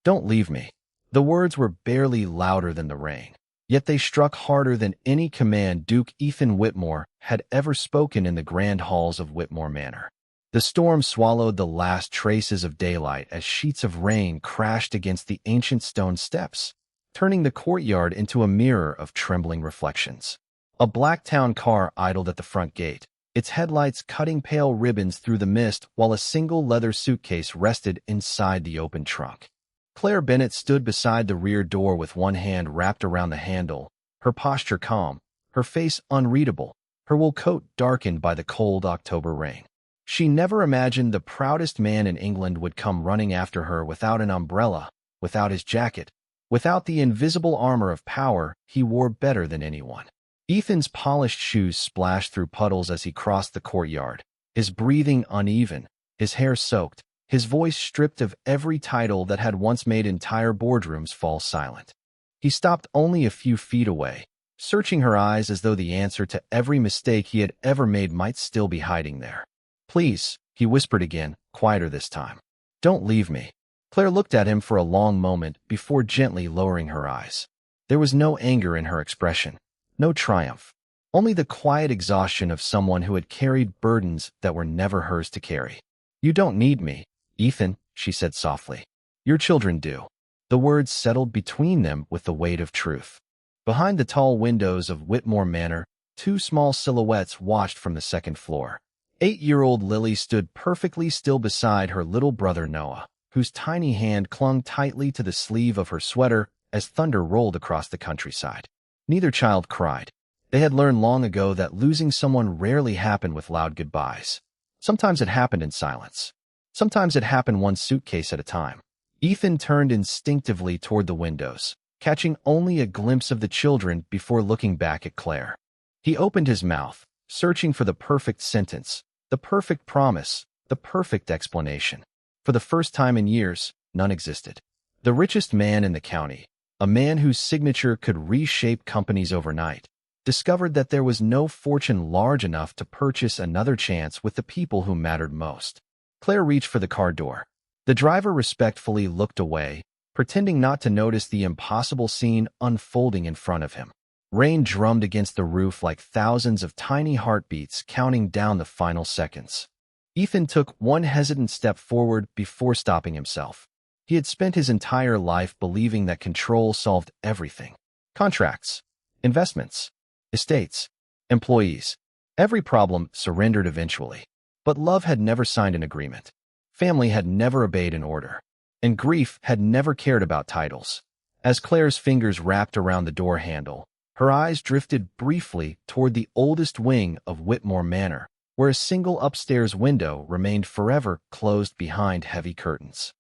Don't leave me. The words were barely louder than the rain, yet they struck harder than any command Duke Ethan Whitmore had ever spoken in the grand halls of Whitmore Manor. The storm swallowed the last traces of daylight as sheets of rain crashed against the ancient stone steps, turning the courtyard into a mirror of trembling reflections. A black town car idled at the front gate, its headlights cutting pale ribbons through the mist while a single leather suitcase rested inside the open trunk. Claire Bennett stood beside the rear door with one hand wrapped around the handle, her posture calm, her face unreadable, her wool coat darkened by the cold October rain. She never imagined the proudest man in England would come running after her without an umbrella, without his jacket, without the invisible armor of power he wore better than anyone. Ethan's polished shoes splashed through puddles as he crossed the courtyard, his breathing uneven, his hair soaked, his voice stripped of every title that had once made entire boardrooms fall silent. He stopped only a few feet away, searching her eyes as though the answer to every mistake he had ever made might still be hiding there. "Please," he whispered again, quieter this time. "Don't leave me." Claire looked at him for a long moment before gently lowering her eyes. There was no anger in her expression, no triumph, only the quiet exhaustion of someone who had carried burdens that were never hers to carry. "You don't need me, Ethan," she said softly. "Your children do." The words settled between them with the weight of truth. Behind the tall windows of Whitmore Manor, two small silhouettes watched from the second floor. 8-year-old Lily stood perfectly still beside her little brother Noah, whose tiny hand clung tightly to the sleeve of her sweater as thunder rolled across the countryside. Neither child cried. They had learned long ago that losing someone rarely happened with loud goodbyes. Sometimes it happened in silence. Sometimes it happened one suitcase at a time. Ethan turned instinctively toward the windows, catching only a glimpse of the children before looking back at Claire. He opened his mouth, searching for the perfect sentence, the perfect promise, the perfect explanation. For the first time in years, none existed. The richest man in the county, a man whose signature could reshape companies overnight, discovered that there was no fortune large enough to purchase another chance with the people who mattered most. Claire reached for the car door. The driver respectfully looked away, pretending not to notice the impossible scene unfolding in front of him. Rain drummed against the roof like thousands of tiny heartbeats counting down the final seconds. Ethan took one hesitant step forward before stopping himself. He had spent his entire life believing that control solved everything. Contracts, investments, estates, employees. Every problem surrendered eventually. But love had never signed an agreement. Family had never obeyed an order. And grief had never cared about titles. As Claire's fingers wrapped around the door handle, her eyes drifted briefly toward the oldest wing of Whitmore Manor, where a single upstairs window remained forever closed behind heavy curtains.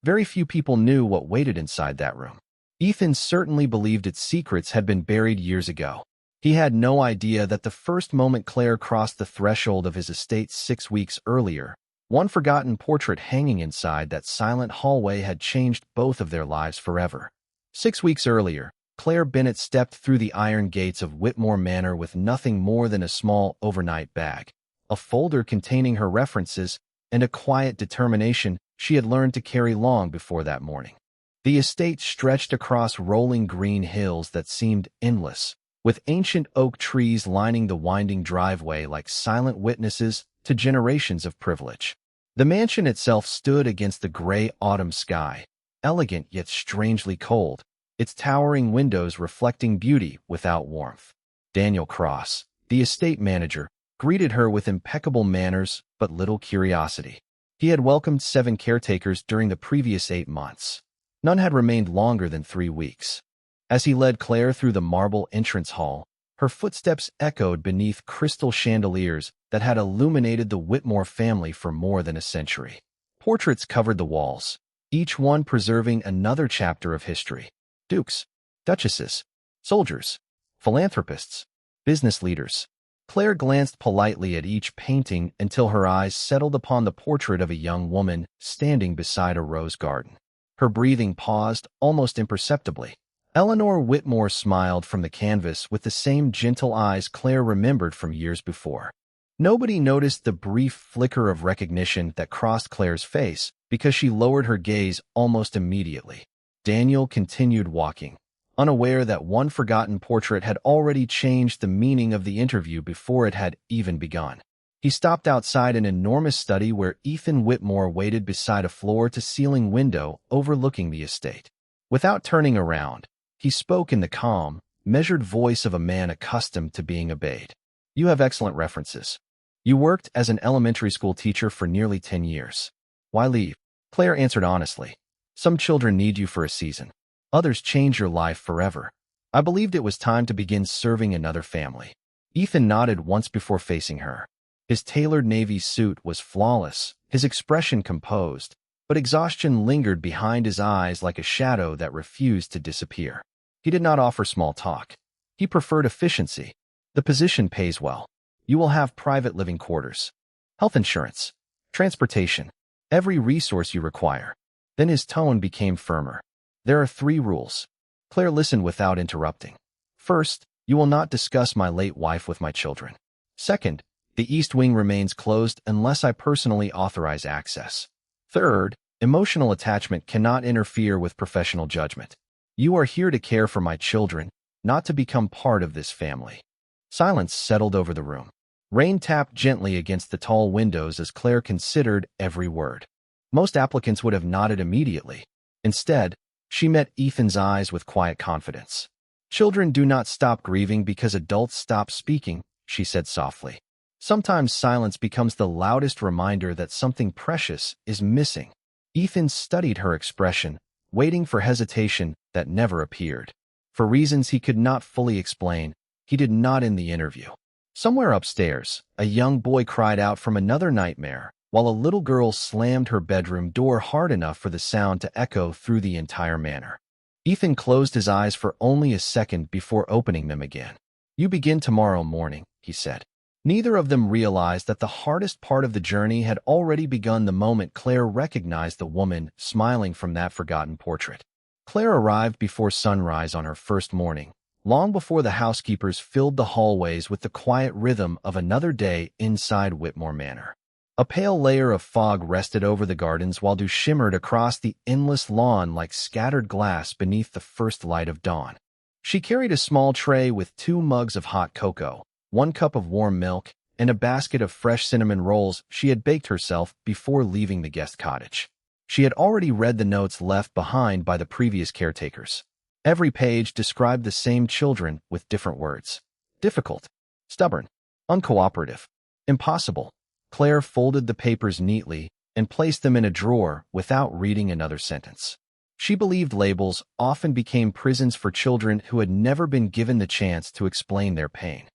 Very few people knew what waited inside that room. Ethan certainly believed its secrets had been buried years ago. He had no idea that the first moment Claire crossed the threshold of his estate 6 weeks earlier, one forgotten portrait hanging inside that silent hallway had changed both of their lives forever. 6 weeks earlier, Claire Bennett stepped through the iron gates of Whitmore Manor with nothing more than a small overnight bag, a folder containing her references, and a quiet determination she had learned to carry long before that morning. The estate stretched across rolling green hills that seemed endless, with ancient oak trees lining the winding driveway like silent witnesses to generations of privilege. The mansion itself stood against the gray autumn sky, elegant yet strangely cold, its towering windows reflecting beauty without warmth. Daniel Cross, the estate manager, greeted her with impeccable manners but little curiosity. He had welcomed 7 caretakers during the previous 8 months. None had remained longer than 3 weeks. As he led Claire through the marble entrance hall, her footsteps echoed beneath crystal chandeliers that had illuminated the Whitmore family for more than a century. Portraits covered the walls, each one preserving another chapter of history. Dukes, duchesses, soldiers, philanthropists, business leaders. Claire glanced politely at each painting until her eyes settled upon the portrait of a young woman standing beside a rose garden. Her breathing paused almost imperceptibly. Eleanor Whitmore smiled from the canvas with the same gentle eyes Claire remembered from years before. Nobody noticed the brief flicker of recognition that crossed Claire's face because she lowered her gaze almost immediately. Daniel continued walking, unaware that one forgotten portrait had already changed the meaning of the interview before it had even begun. He stopped outside an enormous study where Ethan Whitmore waited beside a floor-to-ceiling window overlooking the estate. Without turning around, he spoke in the calm, measured voice of a man accustomed to being obeyed. "You have excellent references. You worked as an elementary school teacher for nearly 10 years. Why leave?" Claire answered honestly. "Some children need you for a season. Others change your life forever. I believed it was time to begin serving another family." Ethan nodded once before facing her. His tailored navy suit was flawless, his expression composed, but exhaustion lingered behind his eyes like a shadow that refused to disappear. He did not offer small talk. He preferred efficiency. "The position pays well. You will have private living quarters, health insurance, transportation, every resource you require." Then his tone became firmer. "There are 3 rules." Claire listened without interrupting. "First, you will not discuss my late wife with my children. Second, the East Wing remains closed unless I personally authorize access. Third, emotional attachment cannot interfere with professional judgment. You are here to care for my children, not to become part of this family." Silence settled over the room. Rain tapped gently against the tall windows as Claire considered every word. Most applicants would have nodded immediately. Instead, she met Ethan's eyes with quiet confidence. "Children do not stop grieving because adults stop speaking," she said softly. "Sometimes silence becomes the loudest reminder that something precious is missing." Ethan studied her expression, waiting for hesitation that never appeared. For reasons he could not fully explain, he did not end the interview. Somewhere upstairs, a young boy cried out from another nightmare, while a little girl slammed her bedroom door hard enough for the sound to echo through the entire manor. Ethan closed his eyes for only a second before opening them again. "You begin tomorrow morning," he said. Neither of them realized that the hardest part of the journey had already begun the moment Claire recognized the woman smiling from that forgotten portrait. Claire arrived before sunrise on her first morning, long before the housekeepers filled the hallways with the quiet rhythm of another day inside Whitmore Manor. A pale layer of fog rested over the gardens while dew shimmered across the endless lawn like scattered glass beneath the first light of dawn. She carried a small tray with 2 mugs of hot cocoa, 1 cup of warm milk, and a basket of fresh cinnamon rolls she had baked herself before leaving the guest cottage. She had already read the notes left behind by the previous caretakers. Every page described the same children with different words. Difficult, stubborn, uncooperative, impossible. Claire folded the papers neatly and placed them in a drawer without reading another sentence. She believed labels often became prisons for children who had never been given the chance to explain their pain.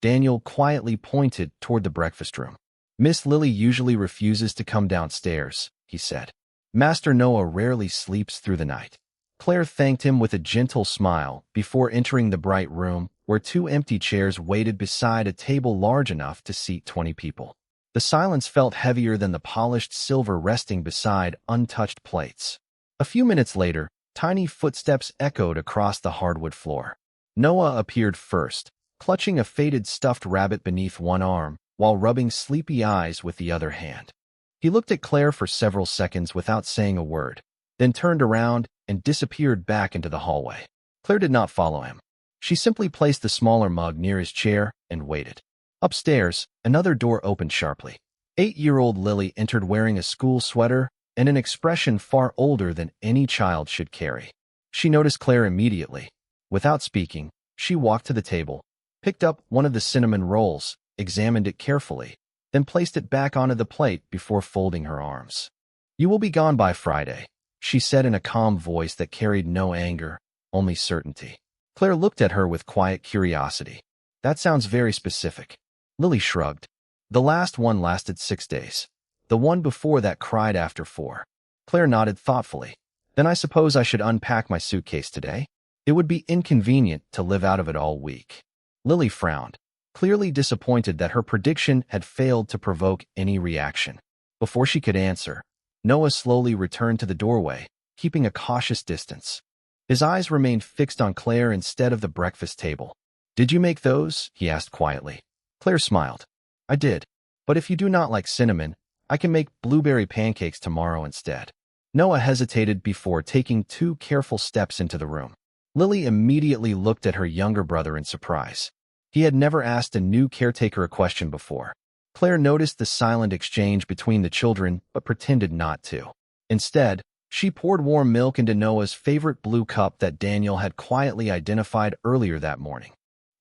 Daniel quietly pointed toward the breakfast room. "Miss Lily usually refuses to come downstairs," he said. "Master Noah rarely sleeps through the night." Claire thanked him with a gentle smile before entering the bright room where 2 empty chairs waited beside a table large enough to seat 20 people. The silence felt heavier than the polished silver resting beside untouched plates. A few minutes later, tiny footsteps echoed across the hardwood floor. Noah appeared first, clutching a faded stuffed rabbit beneath one arm while rubbing sleepy eyes with the other hand. He looked at Claire for several seconds without saying a word, then turned around and disappeared back into the hallway. Claire did not follow him. She simply placed the smaller mug near his chair and waited. Upstairs, another door opened sharply. 8-year-old Lily entered wearing a school sweater and an expression far older than any child should carry. She noticed Claire immediately. Without speaking, she walked to the table, picked up one of the cinnamon rolls, examined it carefully, then placed it back onto the plate before folding her arms. "You will be gone by Friday," she said in a calm voice that carried no anger, only certainty. Claire looked at her with quiet curiosity. "That sounds very specific." Lily shrugged. "The last one lasted 6 days. The one before that cried after 4. Claire nodded thoughtfully. "Then I suppose I should unpack my suitcase today? It would be inconvenient to live out of it all week." Lily frowned, clearly disappointed that her prediction had failed to provoke any reaction. Before she could answer, Noah slowly returned to the doorway, keeping a cautious distance. His eyes remained fixed on Claire instead of the breakfast table. "Did you make those?" he asked quietly. Claire smiled. "I did, but if you do not like cinnamon, I can make blueberry pancakes tomorrow instead." Noah hesitated before taking 2 careful steps into the room. Lily immediately looked at her younger brother in surprise. He had never asked a new caretaker a question before. Claire noticed the silent exchange between the children, but pretended not to. Instead, she poured warm milk into Noah's favorite blue cup that Daniel had quietly identified earlier that morning.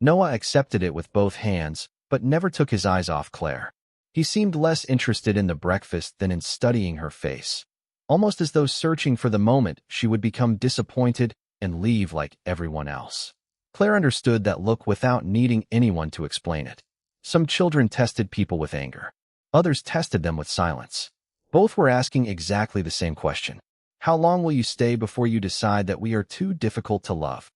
Noah accepted it with both hands, but never took his eyes off Claire. He seemed less interested in the breakfast than in studying her face, almost as though searching for the moment she would become disappointed and leave like everyone else. Claire understood that look without needing anyone to explain it. Some children tested people with anger. Others tested them with silence. Both were asking exactly the same question. How long will you stay before you decide that we are too difficult to love?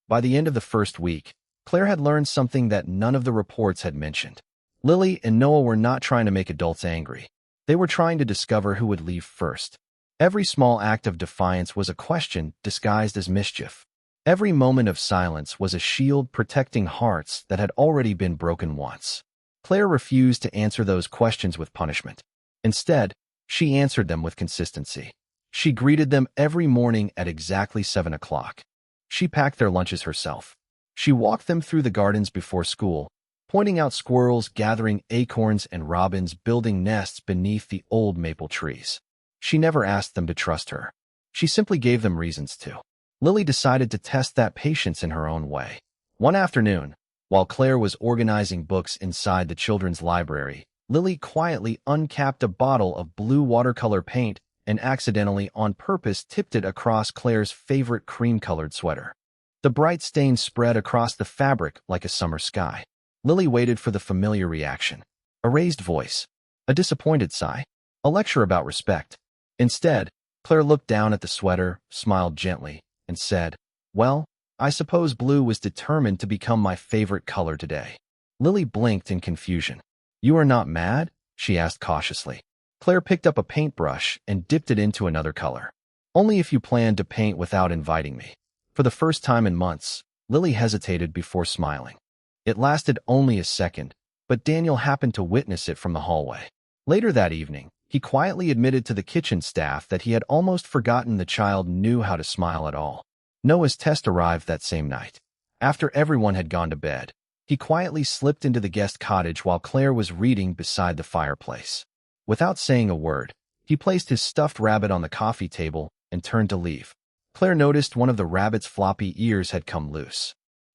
By the end of the first week, Claire had learned something that none of the reports had mentioned. Lily and Noah were not trying to make adults angry. They were trying to discover who would leave first. Every small act of defiance was a question disguised as mischief. Every moment of silence was a shield protecting hearts that had already been broken once. Claire refused to answer those questions with punishment. Instead, she answered them with consistency. She greeted them every morning at exactly 7 o'clock. She packed their lunches herself. She walked them through the gardens before school, pointing out squirrels gathering acorns and robins building nests beneath the old maple trees. She never asked them to trust her. She simply gave them reasons to. Lily decided to test that patience in her own way. One afternoon, while Claire was organizing books inside the children's library, Lily quietly uncapped a bottle of blue watercolor paint and accidentally on purpose tipped it across Claire's favorite cream-colored sweater. The bright stain spread across the fabric like a summer sky. Lily waited for the familiar reaction. A raised voice. A disappointed sigh. A lecture about respect. Instead, Claire looked down at the sweater, smiled gently, and said, "Well, I suppose blue was determined to become my favorite color today." Lily blinked in confusion. "You are not mad?" she asked cautiously. Claire picked up a paintbrush and dipped it into another color. "Only if you plan to paint without inviting me." For the first time in months, Lily hesitated before smiling. It lasted only a second, but Daniel happened to witness it from the hallway. Later that evening, he quietly admitted to the kitchen staff that he had almost forgotten the child knew how to smile at all. Noah's test arrived that same night. After everyone had gone to bed, he quietly slipped into the guest cottage while Claire was reading beside the fireplace. Without saying a word, he placed his stuffed rabbit on the coffee table and turned to leave. Claire noticed one of the rabbit's floppy ears had come loose.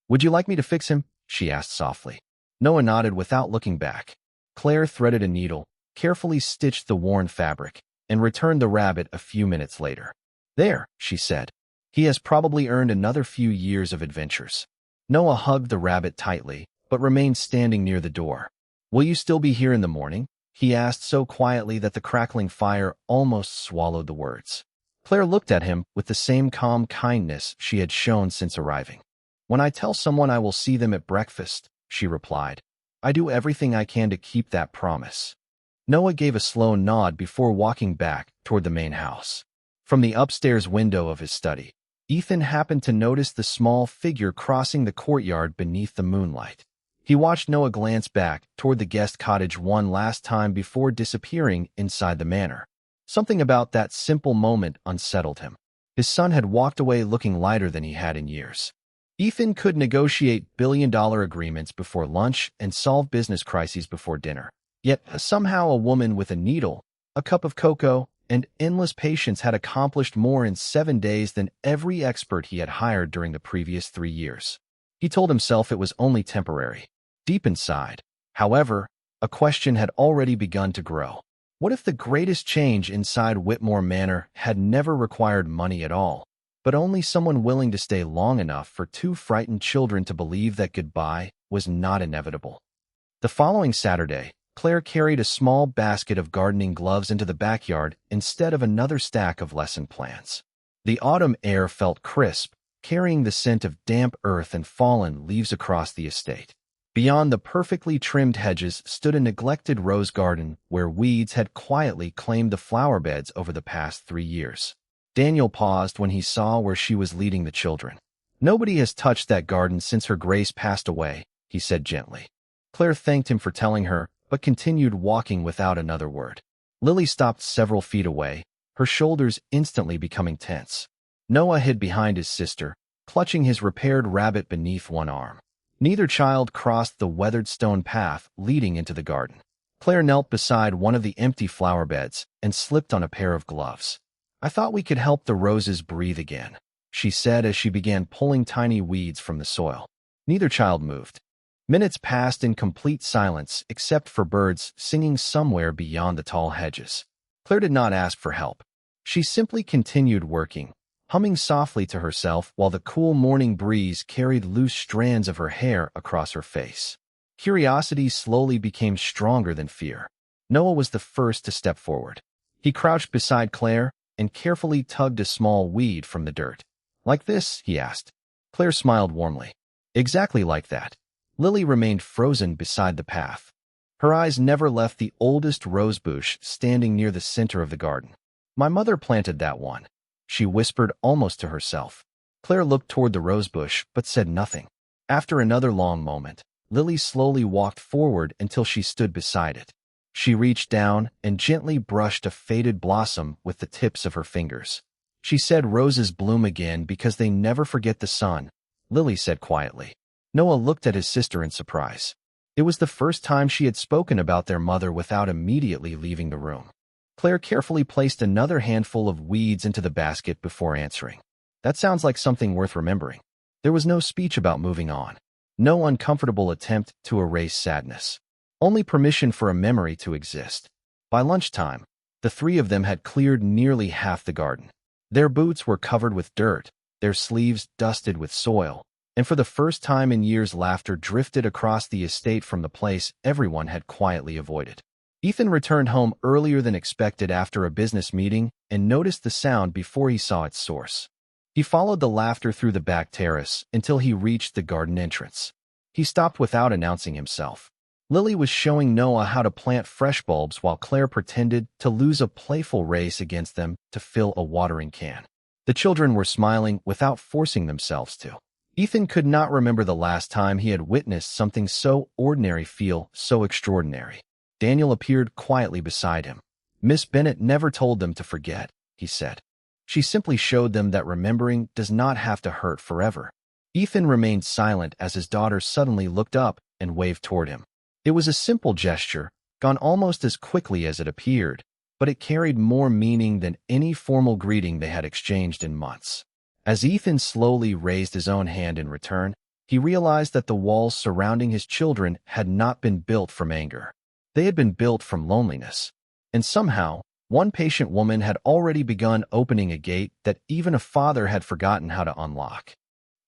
"Would you like me to fix him?" she asked softly. Noah nodded without looking back. Claire threaded a needle, carefully stitched the worn fabric, and returned the rabbit a few minutes later. "There," she said. "He has probably earned another few years of adventures." Noah hugged the rabbit tightly, but remained standing near the door. "Will you still be here in the morning?" he asked so quietly that the crackling fire almost swallowed the words. Claire looked at him with the same calm kindness she had shown since arriving. "When I tell someone I will see them at breakfast," she replied, "I do everything I can to keep that promise." Noah gave a slow nod before walking back toward the main house. From the upstairs window of his study, Ethan happened to notice the small figure crossing the courtyard beneath the moonlight. He watched Noah glance back toward the guest cottage one last time before disappearing inside the manor. Something about that simple moment unsettled him. His son had walked away looking lighter than he had in years. Ethan could negotiate billion-dollar agreements before lunch and solve business crises before dinner. Yet somehow a woman with a needle, a cup of cocoa, and endless patience had accomplished more in 7 days than every expert he had hired during the previous 3 years. He told himself it was only temporary. Deep inside, however, a question had already begun to grow. What if the greatest change inside Whitmore Manor had never required money at all, but only someone willing to stay long enough for 2 frightened children to believe that goodbye was not inevitable? The following Saturday, Claire carried a small basket of gardening gloves into the backyard instead of another stack of lesson plans. The autumn air felt crisp, carrying the scent of damp earth and fallen leaves across the estate. Beyond the perfectly trimmed hedges stood a neglected rose garden where weeds had quietly claimed the flower beds over the past 3 years. Daniel paused when he saw where she was leading the children. "Nobody has touched that garden since her grace passed away," he said gently. Claire thanked him for telling her, but continued walking without another word. Lily stopped several feet away, her shoulders instantly becoming tense. Noah hid behind his sister, clutching his repaired rabbit beneath one arm. Neither child crossed the weathered stone path leading into the garden. Claire knelt beside one of the empty flower beds and slipped on a pair of gloves. "I thought we could help the roses breathe again," she said as she began pulling tiny weeds from the soil. Neither child moved. Minutes passed in complete silence except for birds singing somewhere beyond the tall hedges. Claire did not ask for help. She simply continued working, humming softly to herself while the cool morning breeze carried loose strands of her hair across her face. Curiosity slowly became stronger than fear. Noah was the first to step forward. He crouched beside Claire and carefully tugged a small weed from the dirt. "Like this?" he asked. Claire smiled warmly. "Exactly like that." Lily remained frozen beside the path. Her eyes never left the oldest rosebush standing near the center of the garden. "My mother planted that one," she whispered almost to herself. Claire looked toward the rosebush but said nothing. After another long moment, Lily slowly walked forward until she stood beside it. She reached down and gently brushed a faded blossom with the tips of her fingers. She said, "Roses bloom again because they never forget the sun," Lily said quietly. Noah looked at his sister in surprise. It was the first time she had spoken about their mother without immediately leaving the room. Claire carefully placed another handful of weeds into the basket before answering. "That sounds like something worth remembering." There was no speech about moving on. No uncomfortable attempt to erase sadness. Only permission for a memory to exist. By lunchtime, the three of them had cleared nearly half the garden. Their boots were covered with dirt, their sleeves dusted with soil, and for the first time in years laughter drifted across the estate from the place everyone had quietly avoided. Ethan returned home earlier than expected after a business meeting and noticed the sound before he saw its source. He followed the laughter through the back terrace until he reached the garden entrance. He stopped without announcing himself. Lily was showing Noah how to plant fresh bulbs while Claire pretended to lose a playful race against them to fill a watering can. The children were smiling without forcing themselves to. Ethan could not remember the last time he had witnessed something so ordinary feel so extraordinary. Daniel appeared quietly beside him. "Miss Bennet never told them to forget," he said. "She simply showed them that remembering does not have to hurt forever." Ethan remained silent as his daughter suddenly looked up and waved toward him. It was a simple gesture, gone almost as quickly as it appeared, but it carried more meaning than any formal greeting they had exchanged in months. As Ethan slowly raised his own hand in return, he realized that the walls surrounding his children had not been built from anger. They had been built from loneliness. And somehow, one patient woman had already begun opening a gate that even a father had forgotten how to unlock.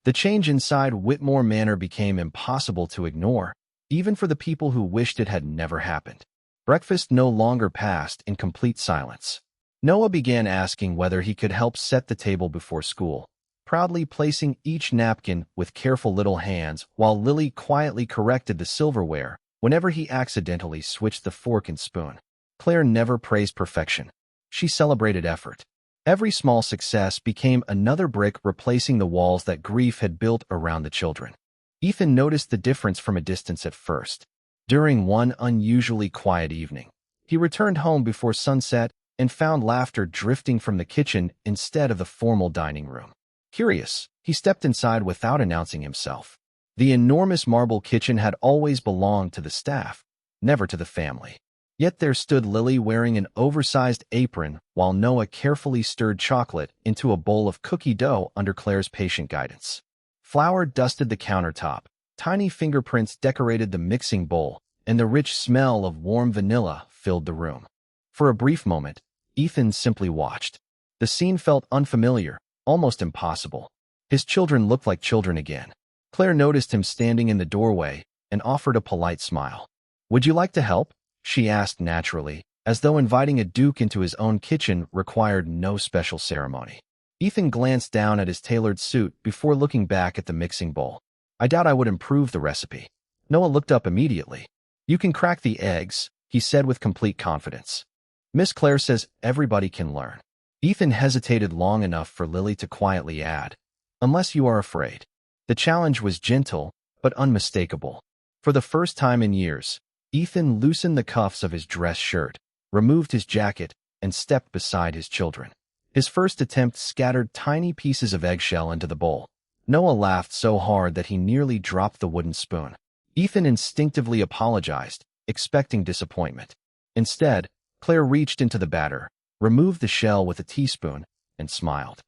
The change inside Whitmore Manor became impossible to ignore, even for the people who wished it had never happened. Breakfast no longer passed in complete silence. Noah began asking whether he could help set the table before school, proudly placing each napkin with careful little hands while Lily quietly corrected the silverware whenever he accidentally switched the fork and spoon. Claire never praised perfection. She celebrated effort. Every small success became another brick replacing the walls that grief had built around the children. Ethan noticed the difference from a distance at first. During one unusually quiet evening, he returned home before sunset and found laughter drifting from the kitchen instead of the formal dining room. Curious, he stepped inside without announcing himself. The enormous marble kitchen had always belonged to the staff, never to the family. Yet there stood Lily wearing an oversized apron while Noah carefully stirred chocolate into a bowl of cookie dough under Claire's patient guidance. Flour dusted the countertop, tiny fingerprints decorated the mixing bowl, and the rich smell of warm vanilla filled the room. For a brief moment, Ethan simply watched. The scene felt unfamiliar, almost impossible. His children looked like children again. Claire noticed him standing in the doorway and offered a polite smile. "Would you like to help?" she asked naturally, as though inviting a duke into his own kitchen required no special ceremony. Ethan glanced down at his tailored suit before looking back at the mixing bowl. "I doubt I would improve the recipe." Noah looked up immediately. "You can crack the eggs," he said with complete confidence. "Miss Claire says everybody can learn." Ethan hesitated long enough for Lily to quietly add, "Unless you are afraid." The challenge was gentle, but unmistakable. For the first time in years, Ethan loosened the cuffs of his dress shirt, removed his jacket, and stepped beside his children. His first attempt scattered tiny pieces of eggshell into the bowl. Noah laughed so hard that he nearly dropped the wooden spoon. Ethan instinctively apologized, expecting disappointment. Instead, Claire reached into the batter, removed the shell with a teaspoon, and smiled.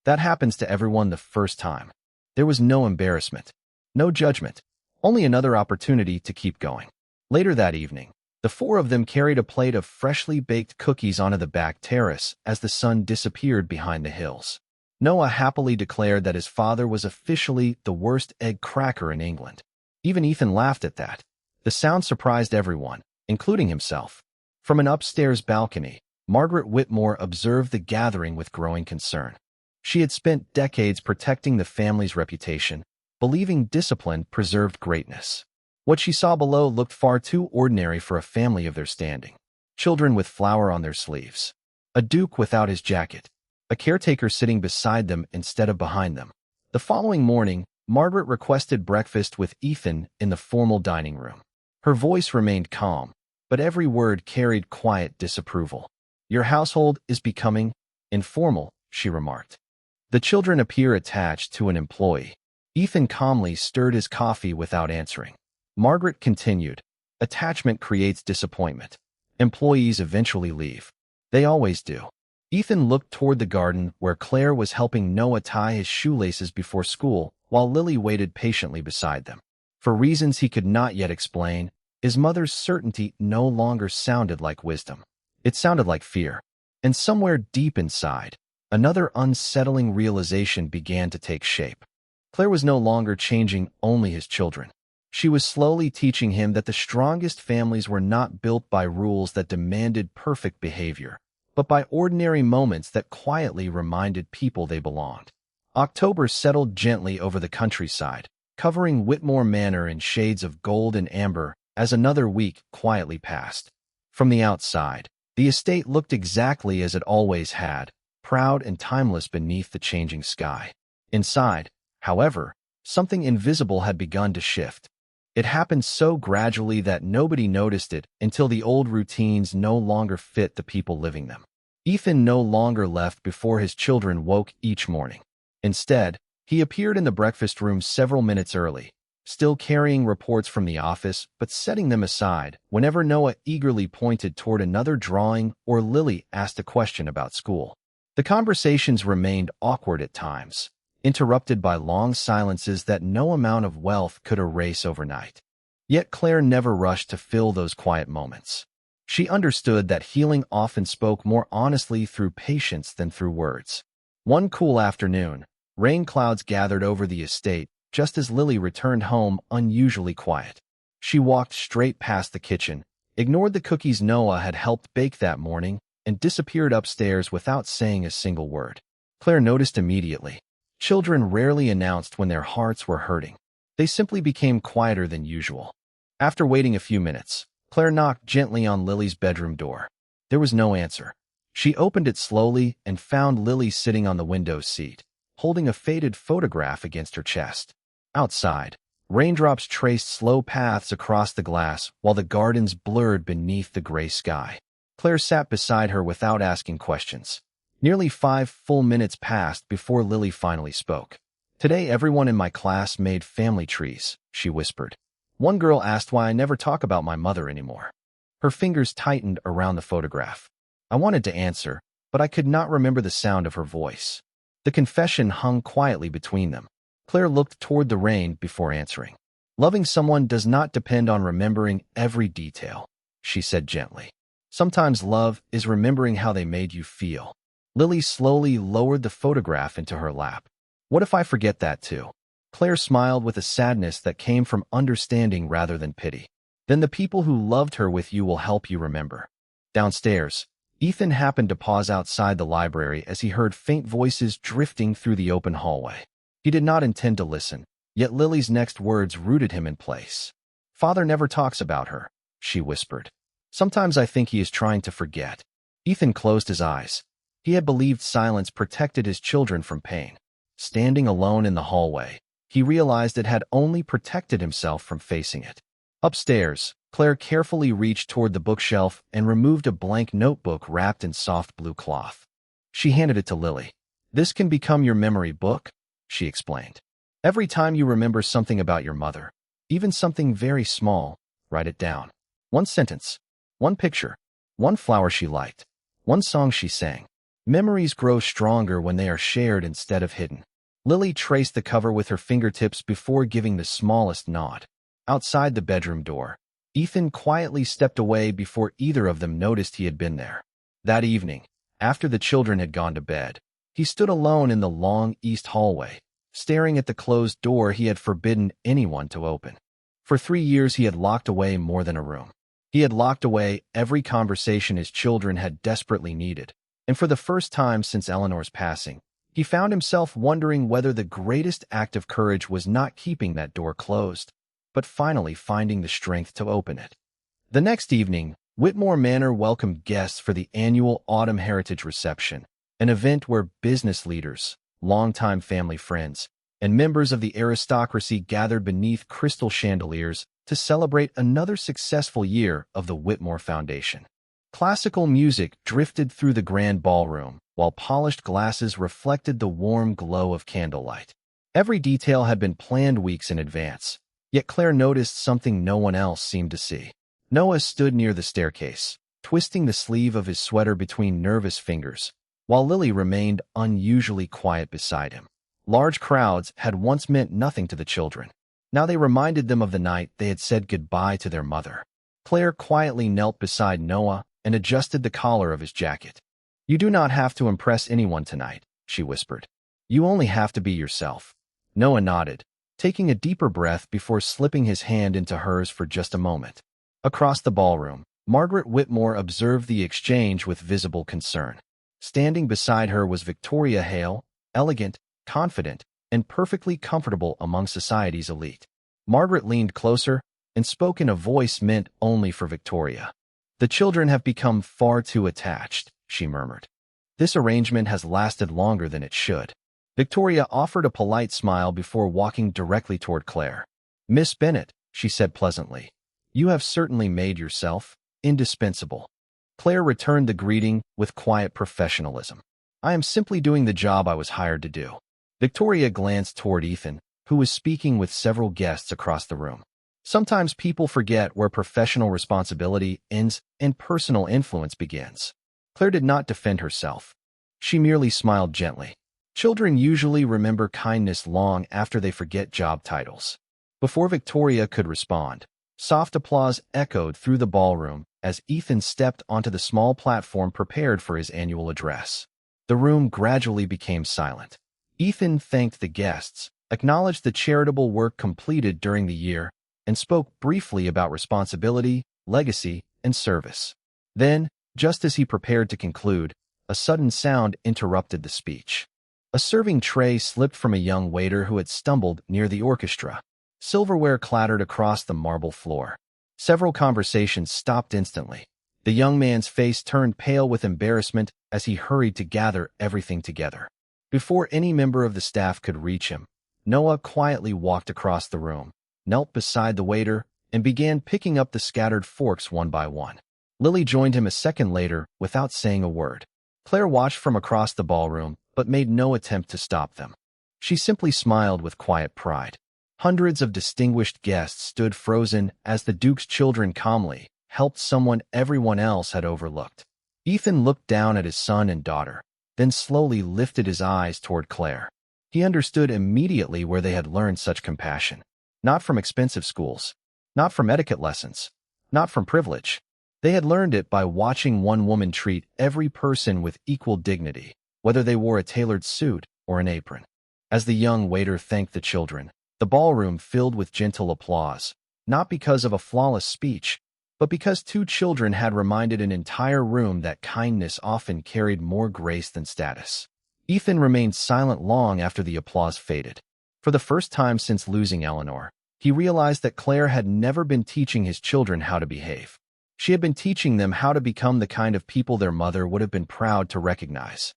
That happens to everyone the first time. There was no embarrassment, no judgment, only another opportunity to keep going. Later that evening, the four of them carried a plate of freshly baked cookies onto the back terrace as the sun disappeared behind the hills. Noah happily declared that his father was officially the worst egg cracker in England. Even Ethan laughed at that. The sound surprised everyone, including himself. From an upstairs balcony, Margaret Whitmore observed the gathering with growing concern. She had spent decades protecting the family's reputation, believing discipline preserved greatness. What she saw below looked far too ordinary for a family of their standing. Children with flour on their sleeves. A duke without his jacket. A caretaker sitting beside them instead of behind them. The following morning, Margaret requested breakfast with Ethan in the formal dining room. Her voice remained calm, but every word carried quiet disapproval. "Your household is becoming informal," she remarked. "The children appear attached to an employee." Ethan calmly stirred his coffee without answering. Margaret continued, "Attachment creates disappointment. Employees eventually leave. They always do." Ethan looked toward the garden where Claire was helping Noah tie his shoelaces before school, while Lily waited patiently beside them. For reasons he could not yet explain, his mother's certainty no longer sounded like wisdom. It sounded like fear. And somewhere deep inside, another unsettling realization began to take shape. Claire was no longer changing only his children. She was slowly teaching him that the strongest families were not built by rules that demanded perfect behavior, but by ordinary moments that quietly reminded people they belonged. October settled gently over the countryside, covering Whitmore Manor in shades of gold and amber as another week quietly passed. From the outside, the estate looked exactly as it always had, proud and timeless beneath the changing sky. Inside, however, something invisible had begun to shift. It happened so gradually that nobody noticed it until the old routines no longer fit the people living them. Ethan no longer left before his children woke each morning. Instead, he appeared in the breakfast room several minutes early, still carrying reports from the office but setting them aside whenever Noah eagerly pointed toward another drawing or Lily asked a question about school. The conversations remained awkward at times, interrupted by long silences that no amount of wealth could erase overnight. Yet Claire never rushed to fill those quiet moments. She understood that healing often spoke more honestly through patience than through words. One cool afternoon, rain clouds gathered over the estate just as Lily returned home unusually quiet. She walked straight past the kitchen, ignored the cookies Noah had helped bake that morning, and disappeared upstairs without saying a single word. Claire noticed immediately. Children rarely announced when their hearts were hurting. They simply became quieter than usual. After waiting a few minutes, Claire knocked gently on Lily's bedroom door. There was no answer. She opened it slowly and found Lily sitting on the window seat, holding a faded photograph against her chest. Outside, raindrops traced slow paths across the glass while the gardens blurred beneath the gray sky. Claire sat beside her without asking questions. Nearly 5 full minutes passed before Lily finally spoke. "Today everyone in my class made family trees," she whispered. "One girl asked why I never talk about my mother anymore." Her fingers tightened around the photograph. I wanted to answer, but I could not remember the sound of her voice. The confession hung quietly between them. Claire looked toward the rain before answering. "Loving someone does not depend on remembering every detail," she said gently. "Sometimes love is remembering how they made you feel." Lily slowly lowered the photograph into her lap. "What if I forget that too?" Claire smiled with a sadness that came from understanding rather than pity. "Then the people who loved her with you will help you remember." Downstairs, Ethan happened to pause outside the library as he heard faint voices drifting through the open hallway. He did not intend to listen, yet Lily's next words rooted him in place. "Father never talks about her," she whispered. "Sometimes I think he is trying to forget." Ethan closed his eyes. He had believed silence protected his children from pain. Standing alone in the hallway, he realized it had only protected himself from facing it. Upstairs, Claire carefully reached toward the bookshelf and removed a blank notebook wrapped in soft blue cloth. She handed it to Lily. "This can become your memory book," she explained. "Every time you remember something about your mother, even something very small, write it down. One sentence, one picture, one flower she liked, one song she sang. Memories grow stronger when they are shared instead of hidden." Lily traced the cover with her fingertips before giving the smallest nod. Outside the bedroom door, Ethan quietly stepped away before either of them noticed he had been there. That evening, after the children had gone to bed, he stood alone in the long east hallway, staring at the closed door he had forbidden anyone to open. For 3 years he had locked away more than a room. He had locked away every conversation his children had desperately needed, and for the first time since Eleanor's passing, he found himself wondering whether the greatest act of courage was not keeping that door closed, but finally finding the strength to open it. The next evening, Whitmore Manor welcomed guests for the annual Autumn Heritage Reception, an event where business leaders, longtime family friends, and members of the aristocracy gathered beneath crystal chandeliers to celebrate another successful year of the Whitmore Foundation. Classical music drifted through the grand ballroom, while polished glasses reflected the warm glow of candlelight. Every detail had been planned weeks in advance, yet Claire noticed something no one else seemed to see. Noah stood near the staircase, twisting the sleeve of his sweater between nervous fingers, while Lily remained unusually quiet beside him. Large crowds had once meant nothing to the children. Now they reminded them of the night they had said goodbye to their mother. Claire quietly knelt beside Noah and adjusted the collar of his jacket. "You do not have to impress anyone tonight," she whispered. "You only have to be yourself." Noah nodded, taking a deeper breath before slipping his hand into hers for just a moment. Across the ballroom, Margaret Whitmore observed the exchange with visible concern. Standing beside her was Victoria Hale, elegant, confident, and perfectly comfortable among society's elite. Margaret leaned closer and spoke in a voice meant only for Victoria. "The children have become far too attached," she murmured. "This arrangement has lasted longer than it should." Victoria offered a polite smile before walking directly toward Claire. "Miss Bennet," she said pleasantly, "you have certainly made yourself indispensable." Claire returned the greeting with quiet professionalism. "I am simply doing the job I was hired to do." Victoria glanced toward Ethan, who was speaking with several guests across the room. Sometimes people forget where professional responsibility ends and personal influence begins. Claire did not defend herself. She merely smiled gently. Children usually remember kindness long after they forget job titles. Before Victoria could respond, soft applause echoed through the ballroom as Ethan stepped onto the small platform prepared for his annual address. The room gradually became silent. Ethan thanked the guests, acknowledged the charitable work completed during the year, and spoke briefly about responsibility, legacy, and service. Then, just as he prepared to conclude, a sudden sound interrupted the speech. A serving tray slipped from a young waiter who had stumbled near the orchestra. Silverware clattered across the marble floor. Several conversations stopped instantly. The young man's face turned pale with embarrassment as he hurried to gather everything together. Before any member of the staff could reach him, Noah quietly walked across the room, knelt beside the waiter, and began picking up the scattered forks one by one. Lily joined him a second later without saying a word. Claire watched from across the ballroom, but made no attempt to stop them. She simply smiled with quiet pride. Hundreds of distinguished guests stood frozen as the Duke's children calmly helped someone everyone else had overlooked. Ethan looked down at his son and daughter, then slowly lifted his eyes toward Claire. He understood immediately where they had learned such compassion. Not from expensive schools, not from etiquette lessons, not from privilege. They had learned it by watching one woman treat every person with equal dignity, whether they wore a tailored suit or an apron. As the young waiter thanked the children, the ballroom filled with gentle applause, not because of a flawless speech, but because two children had reminded an entire room that kindness often carried more grace than status. Ethan remained silent long after the applause faded. For the first time since losing Eleanor, he realized that Claire had never been teaching his children how to behave. She had been teaching them how to become the kind of people their mother would have been proud to recognize.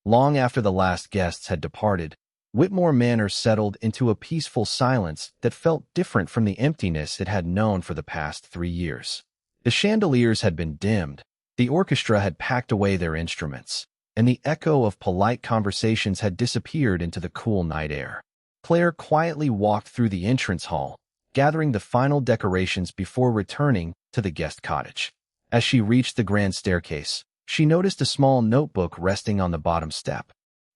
Long after the last guests had departed, Whitmore Manor settled into a peaceful silence that felt different from the emptiness it had known for the past 3 years. The chandeliers had been dimmed, the orchestra had packed away their instruments, and the echo of polite conversations had disappeared into the cool night air. Claire quietly walked through the entrance hall, gathering the final decorations before returning to the guest cottage. As she reached the grand staircase, she noticed a small notebook resting on the bottom step.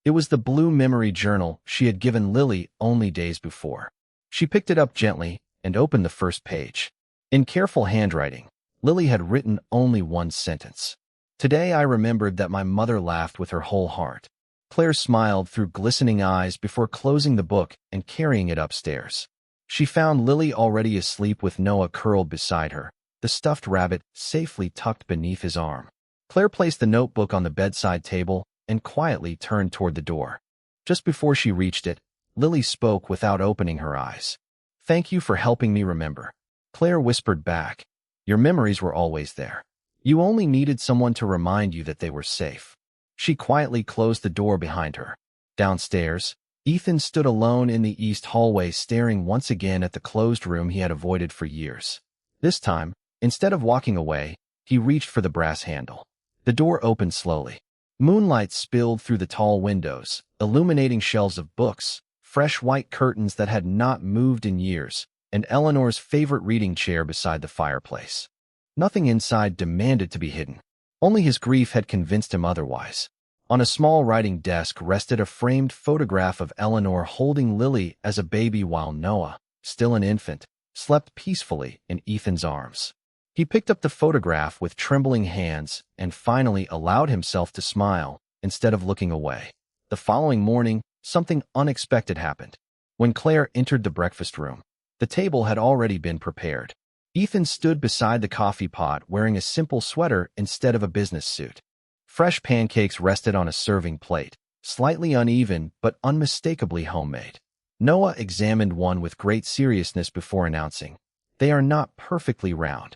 It was the blue memory journal she had given Lily only days before. She picked it up gently and opened the first page. In careful handwriting, Lily had written only one sentence. "Today I remembered that my mother laughed with her whole heart." Claire smiled through glistening eyes before closing the book and carrying it upstairs. She found Lily already asleep with Noah curled beside her, the stuffed rabbit safely tucked beneath his arm. Claire placed the notebook on the bedside table and quietly turned toward the door. Just before she reached it, Lily spoke without opening her eyes. "Thank you for helping me remember." Claire whispered back, "Your memories were always there. You only needed someone to remind you that they were safe." She quietly closed the door behind her. Downstairs, Ethan stood alone in the east hallway, staring once again at the closed room he had avoided for years. This time, instead of walking away, he reached for the brass handle. The door opened slowly. Moonlight spilled through the tall windows, illuminating shelves of books, fresh white curtains that had not moved in years, and Eleanor's favorite reading chair beside the fireplace. Nothing inside demanded to be hidden. Only his grief had convinced him otherwise. On a small writing desk rested a framed photograph of Eleanor holding Lily as a baby while Noah, still an infant, slept peacefully in Ethan's arms. He picked up the photograph with trembling hands and finally allowed himself to smile instead of looking away. The following morning, something unexpected happened. When Claire entered the breakfast room, the table had already been prepared. Ethan stood beside the coffee pot wearing a simple sweater instead of a business suit. Fresh pancakes rested on a serving plate, slightly uneven but unmistakably homemade. Noah examined one with great seriousness before announcing, "They are not perfectly round."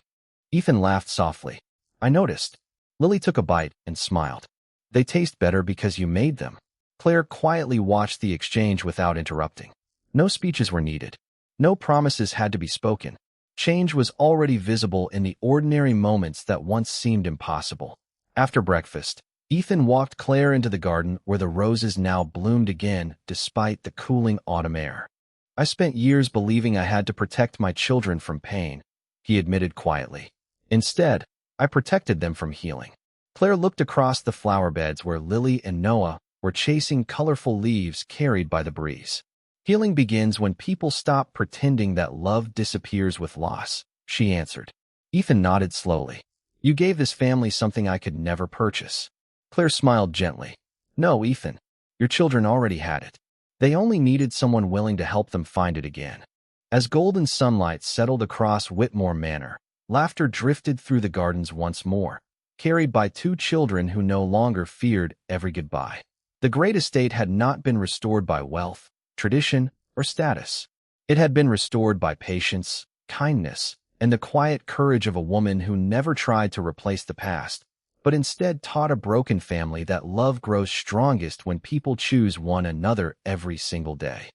Ethan laughed softly. "I noticed." Lily took a bite and smiled. "They taste better because you made them." Claire quietly watched the exchange without interrupting. No speeches were needed. No promises had to be spoken. Change was already visible in the ordinary moments that once seemed impossible. After breakfast, Ethan walked Claire into the garden where the roses now bloomed again despite the cooling autumn air. "I spent years believing I had to protect my children from pain," he admitted quietly. "Instead, I protected them from healing." Claire looked across the flower beds where Lily and Noah were chasing colorful leaves carried by the breeze. "Healing begins when people stop pretending that love disappears with loss," she answered. Ethan nodded slowly. "You gave this family something I could never purchase." Claire smiled gently. "No, Ethan, your children already had it. They only needed someone willing to help them find it again." As golden sunlight settled across Whitmore Manor, laughter drifted through the gardens once more, carried by two children who no longer feared every goodbye. The great estate had not been restored by wealth, tradition, or status. It had been restored by patience, kindness, and the quiet courage of a woman who never tried to replace the past, but instead taught a broken family that love grows strongest when people choose one another every single day.